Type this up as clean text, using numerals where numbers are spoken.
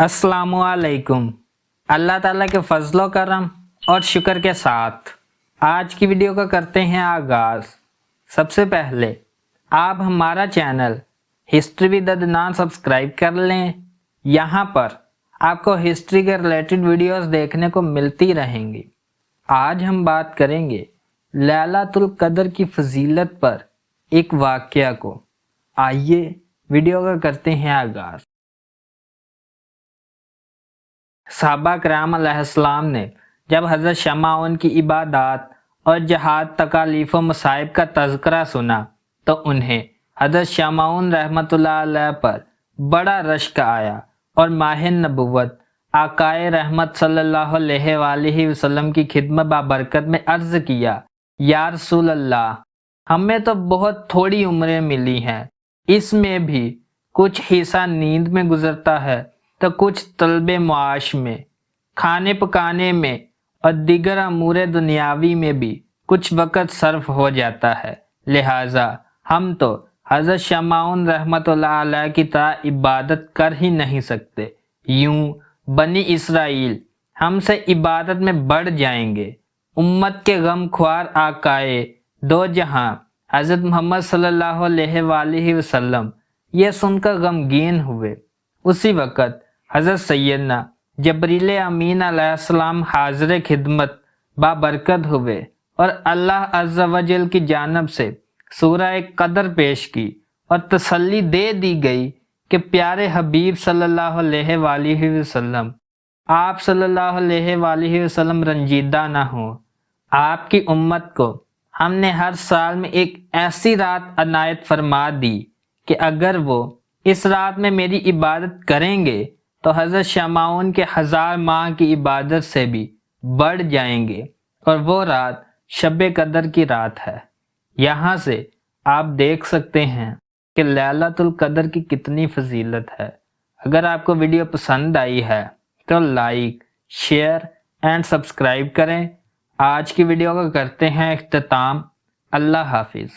अस्सलामुअलैकुम। अल्लाह ताला के फजलो करम और शुक्र के साथ आज की वीडियो का करते हैं आगाज़। सबसे पहले आप हमारा channel history with Adnan subscribe कर लें। यहाँ पर आपको हिस्ट्री के रिलेटेड वीडियोस देखने को मिलती रहेंगी। आज हम बात करेंगे लैलतुल कद्र की फजीलत पर एक वाक़या को। आइए वीडियो का करते हैं आगाज़। सहाबा कराम अलैहिस्सलाम ने जब हज़रत शमाउन की इबादत और जहाद तकालीफ व मसाइब का तज़किरा सुना तो उन्हें हज़रत शमाउन रहमतुल्लाह अलैह पर बड़ा रश्क आया और माह नबुव्वत आकाए रहमत सल्लल्लाहु अलैहि वसल्लम की खिदमत बाबरकत में अर्ज़ किया, या रसूल अल्लाह, हमें तो बहुत थोड़ी उम्रें मिली हैं, इसमें भी कुछ हिस्सा नींद में गुजरता है तो कुछ तलबे मुआश में, खाने पकाने में और दीगर अमूर दुनियावी में भी कुछ वक़्त सर्फ हो जाता है। लिहाजा हम तो हज़रत शमाउन रहमतुल्लाह अलैह की तरह इबादत कर ही नहीं सकते। यूं बनी इसराइल हमसे इबादत में बढ़ जाएंगे। उम्मत के गम ख्वार आकाए दो जहां हज़रत मोहम्मद सल्लल्लाहु अलैहि वसल्लम ये सुनकर गमगीन हुए। उसी वक़्त हज़रत सैयदना जबरील अमीन अलैहिस्सलाम हाज़िर खिदमत बाबरकत हुए और अल्लाह अज़्ज़ा वजल की जानब से सूरह कदर पेश की और तसल्ली दे दी गई कि प्यारे हबीब सल्लल्लाहु अलैहि वसल्लम, आप सल्लल्लाहु अलैहि वसल्लम रंजीदा ना हो। आपकी उम्मत को हमने हर साल में एक ऐसी रात अनायत फरमा दी कि अगर वो इस रात में मेरी इबादत करेंगे तो हज़रत शमाउन के 1000 माह की इबादत से भी बढ़ जाएंगे, और वो रात शब कदर की रात है। यहाँ से आप देख सकते हैं कि लैलतुल कद्र की कितनी फजीलत है। अगर आपको वीडियो पसंद आई है तो लाइक, शेयर एंड सब्सक्राइब करें। आज की वीडियो का करते हैं इख्तिताम। अल्लाह हाफिज़।